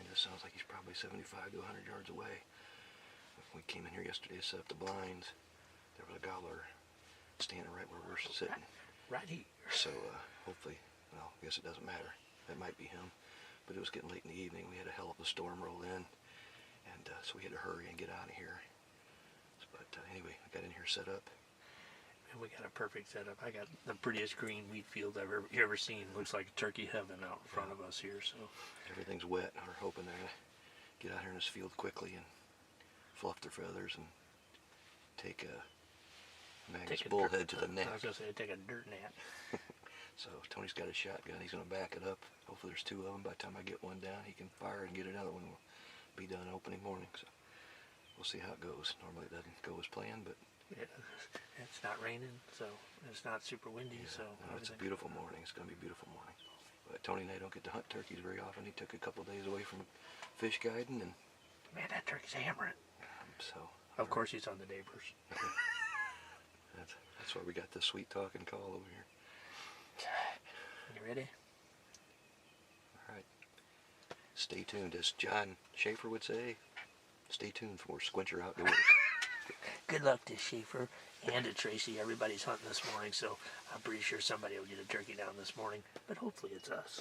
This sounds like he's probably 75 to 100 yards away. We came in here yesterday to set up the blinds. There was a gobbler standing right where we're sitting. Right here. So hopefully, well, I guess it doesn't matter. That might be him. But it was getting late in the evening. We had a hell of a storm roll in. And so we had to hurry and get out of here. But anyway, I got in here set up. And we got a perfect setup. I got the prettiest green wheat field I've ever seen. Looks like turkey heaven out in front of us here. So everything's wet. We're hoping they're going to get out here in this field quickly and fluff their feathers and take a Magnus bullhead to the neck. I was going to say, take a dirt nap. So Tony's got a shotgun. He's going to back it up. Hopefully there's two of them. By the time I get one down, he can fire and get another one. We'll be done opening morning. So we'll see how it goes. Normally it doesn't go as planned, but yeah, it's not raining, so it's not super windy. Yeah, so no, it's a beautiful morning. It's going to be a beautiful morning. But Tony and I don't get to hunt turkeys very often. He took a couple of days away from fish guiding, and man, that turkey's hammering. So of course he's on the neighbors. That's why we got this sweet talking call over here. You ready? All right. Stay tuned, as John Schaefer would say. Stay tuned for Squincher Outdoors. Good luck to Schaefer and to Tracy. Everybody's hunting this morning, so I'm pretty sure somebody will get a turkey down this morning, but hopefully it's us.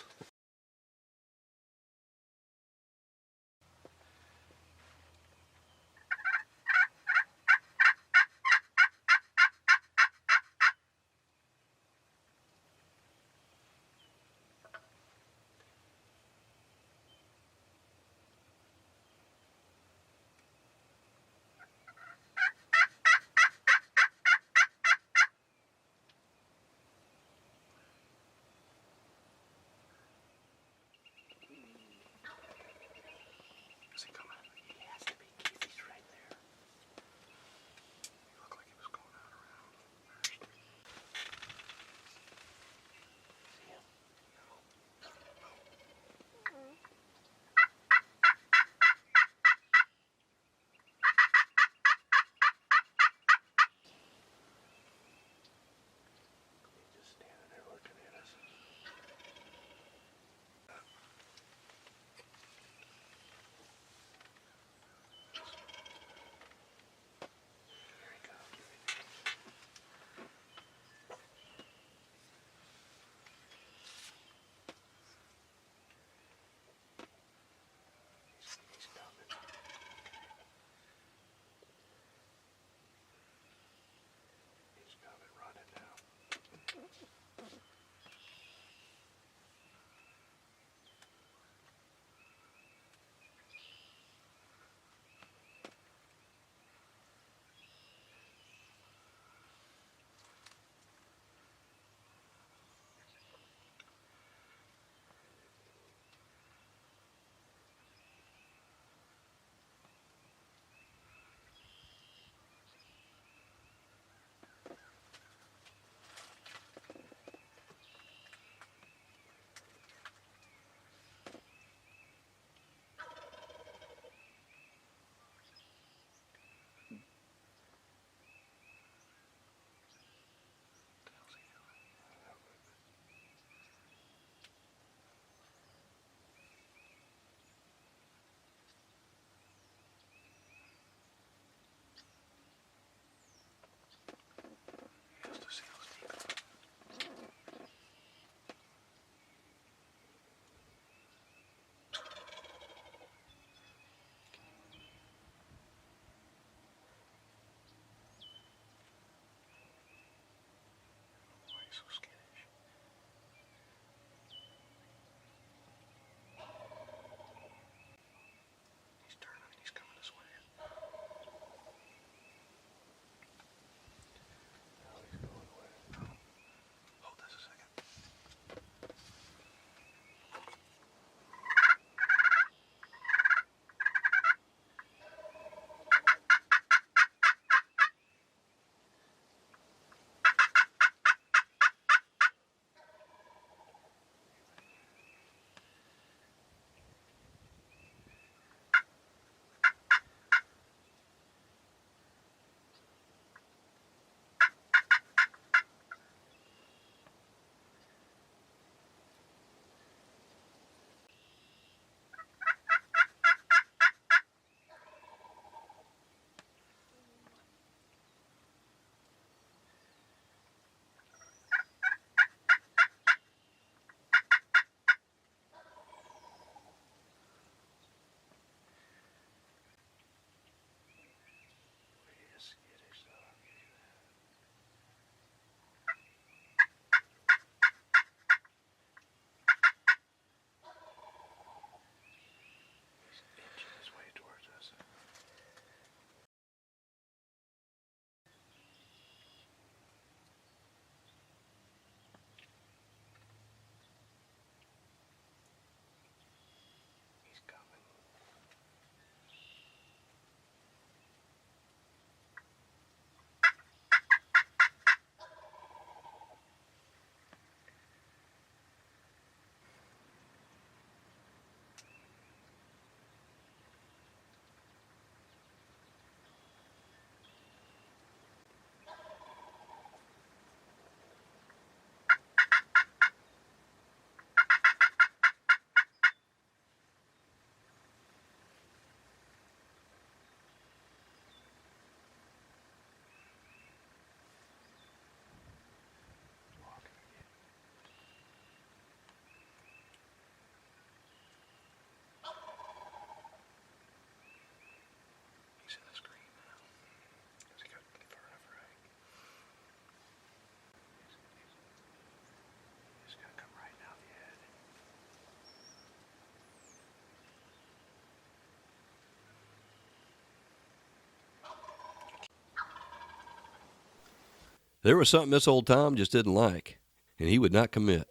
There was something this old Tom just didn't like, and he would not commit.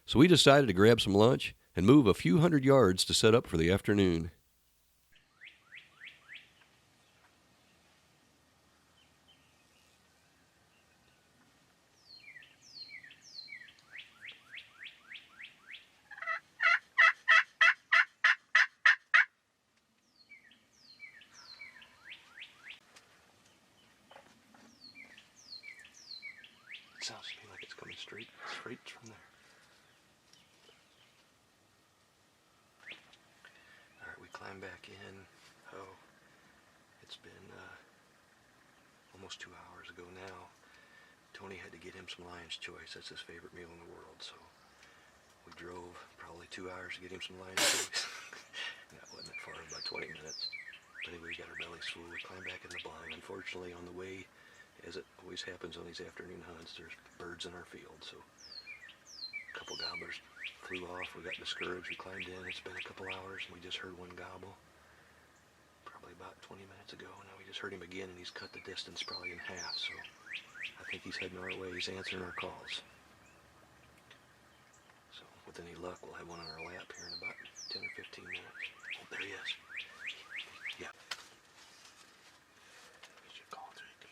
So we decided to grab some lunch and move a few hundred yards to set up for the afternoon. It sounds to me like it's coming straight from there. All right, we climb back in. Oh, it's been almost 2 hours ago now. Tony had to get him some Lion's Choice. That's his favorite meal in the world. So we drove probably 2 hours to get him some Lion's Choice. That wasn't that far, about 20 minutes. But anyway, we got our bellies full. We climbed back in the blind. Unfortunately, on the way, as it always happens on these afternoon hunts, there's birds in our field. So a couple gobblers flew off. We got discouraged. We climbed in. It's been a couple hours, and we just heard one gobble probably about 20 minutes ago. Now we just heard him again, and he's cut the distance probably in half. So I think he's heading our way. He's answering our calls. So with any luck, we'll have one on our lap here in about 10 or 15 minutes. Oh, there he is. Yeah. You should call JP.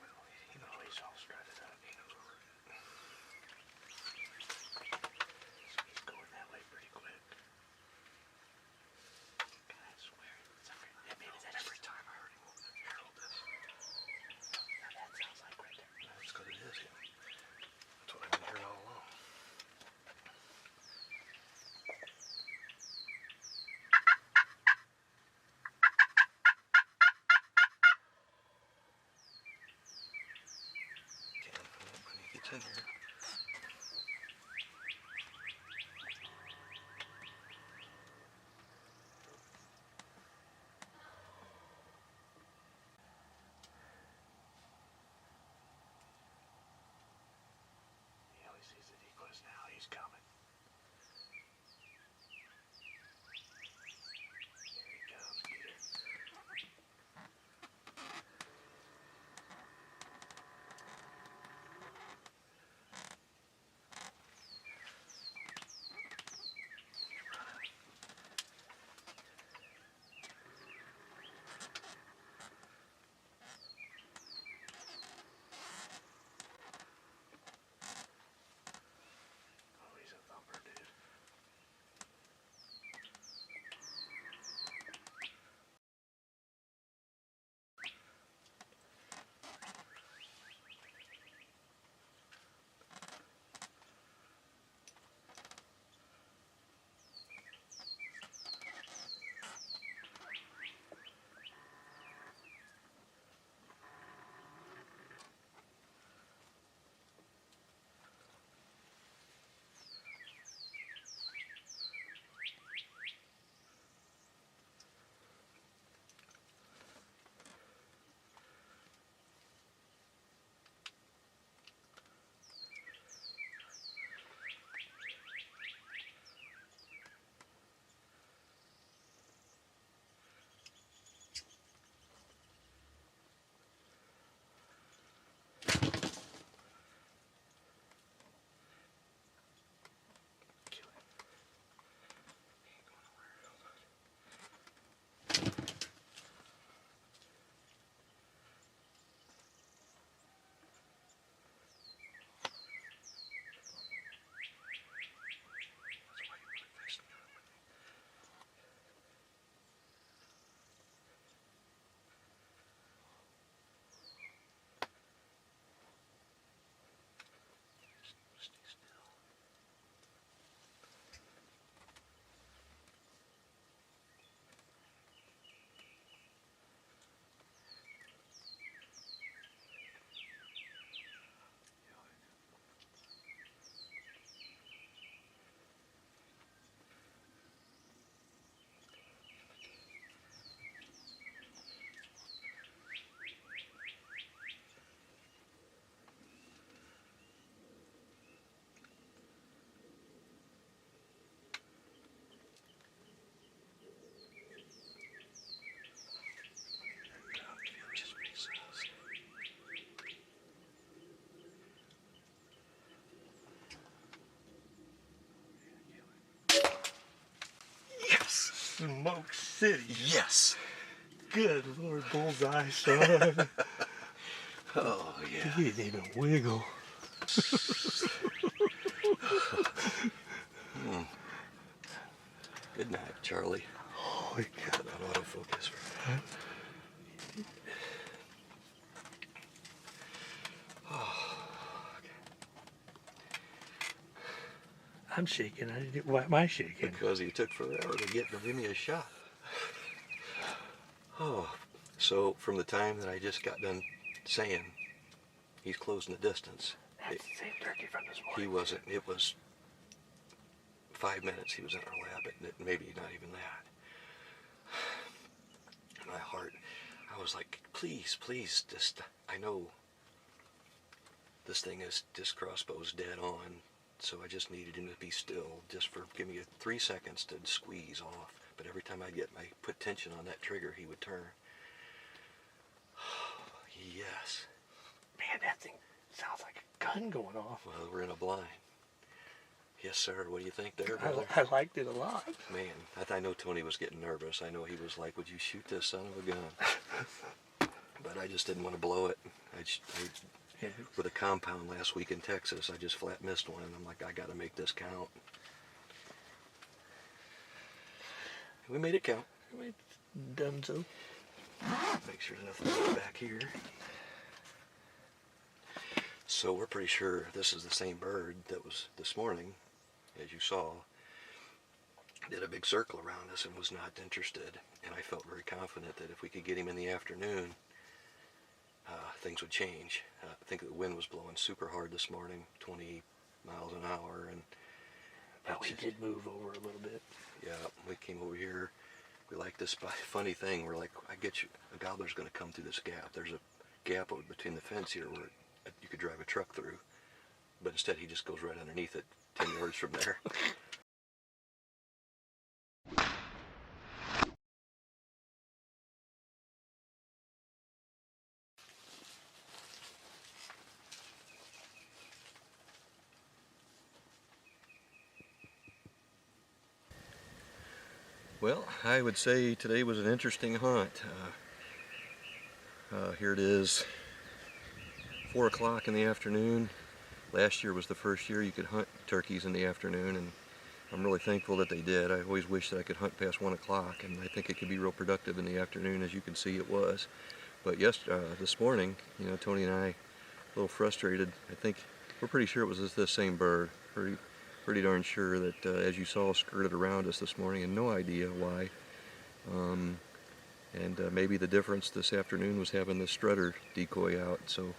Well, he knows He's all strutted up. He knows where He's going that way pretty quick. I swear. Maybe that's every time I heard him herald this. that sounds like right there. That's because it is him. That's what I've been hearing all along. When he gets in here. He always sees the decoys now. He's coming. Here he comes, Peter. Smoke City. Yes. Good Lord, bullseye, son. Oh, yeah. He didn't even wiggle. Good night, Charlie. Holy cow. Put on autofocus. I'm shaking. Why am I shaking? Because he took forever to give me a shot. Oh, so from the time that I just got done saying he's closing the distance, That's the same turkey from this morning. he wasn't. It was 5 minutes he was in our lap, and maybe not even that. My heart, I was like, please, please, just, I know this thing is just crossbows dead on, so I just needed him to be still, just for, give me 3 seconds to squeeze off. But every time I put tension on that trigger, he would turn. Yes. Man, that thing sounds like a gun going off. Well, we're in a blind. Yes, sir. What do you think there, brother? I liked it a lot. Man, I know Tony was getting nervous. I know he was like, would you shoot this son of a gun? But I just didn't want to blow it. With a compound last week in Texas, I just flat missed one, and I'm like, I got to make this count. We made it count. Done so. Make sure there's nothing back here. So we're pretty sure this is the same bird that was this morning, as you saw, did a big circle around us and was not interested. And I felt very confident that if we could get him in the afternoon, things would change. I think the wind was blowing super hard this morning, 20 miles an hour. But we did move over a little bit. Yeah, we came over here. We like this funny thing. We're like, I get you, a gobbler's going to come through this gap. There's a gap between the fence here where you could drive a truck through. But instead, he just goes right underneath it, 10 yards from there. Well, I would say today was an interesting hunt. Here it is, 4 o'clock in the afternoon. Last year was the first year you could hunt turkeys in the afternoon, and I'm really thankful that they did. I always wished that I could hunt past 1 o'clock, and I think it could be real productive in the afternoon, as you can see it was. But this morning, you know, Tony and I, a little frustrated. I think we're pretty sure it was this same bird. Pretty darn sure that, as you saw, skirted around us this morning, and no idea why. Maybe the difference this afternoon was having the strutter decoy out. So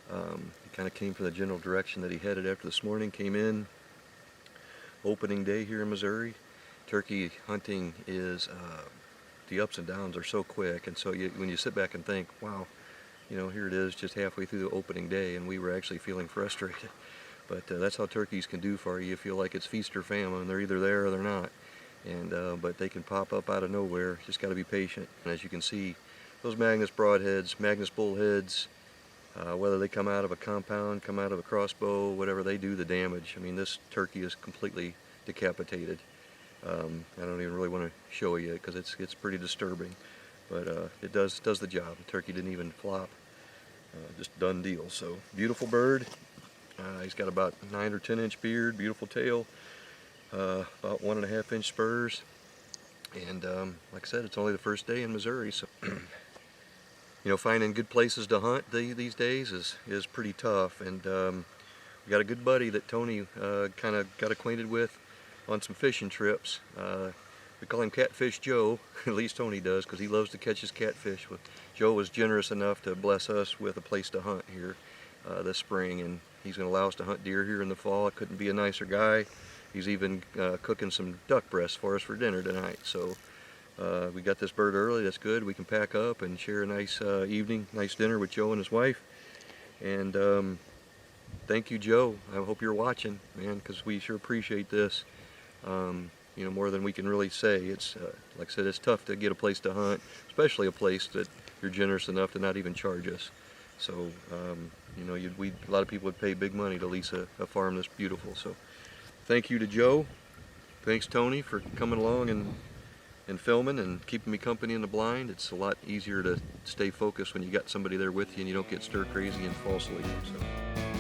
he kind of came from the general direction that he headed after this morning. Came in, opening day here in Missouri. Turkey hunting is, the ups and downs are so quick, and so when you sit back and think, wow, you know, here it is just halfway through the opening day, and we were actually feeling frustrated. But that's how turkeys can do for you. You feel like it's feast or famine. They're either there or they're not. But they can pop up out of nowhere. Just got to be patient. And as you can see, those Magnus broadheads, Magnus bullheads, whether they come out of a compound, come out of a crossbow, whatever, they do the damage. I mean, this turkey is completely decapitated. I don't even really want to show you because it's pretty disturbing. But it does the job. The turkey didn't even flop. Just done deal. So beautiful bird. He's got about 9 or 10 inch beard, beautiful tail, about 1.5 inch spurs, and like I said, it's only the first day in Missouri, so you know, finding good places to hunt these days is pretty tough. And we got a good buddy that Tony kind of got acquainted with on some fishing trips. We call him Catfish Joe, at least Tony does, because he loves to catch his catfish. Joe was generous enough to bless us with a place to hunt here this spring, and he's going to allow us to hunt deer here in the fall. I couldn't be a nicer guy. He's even cooking some duck breasts for us for dinner tonight. So we got this bird early. That's good. We can pack up and share a nice evening, nice dinner with Joe and his wife. And thank you, Joe. I hope you're watching, man, because we sure appreciate this. You know, more than we can really say. It's like I said, it's tough to get a place to hunt, especially a place that you're generous enough to not even charge us. So, you know, a lot of people would pay big money to lease a farm this beautiful. So, thank you to Joe. Thanks, Tony, for coming along and and filming and keeping me company in the blind. It's a lot easier to stay focused when you got somebody there with you and you don't get stir crazy and fall asleep. So.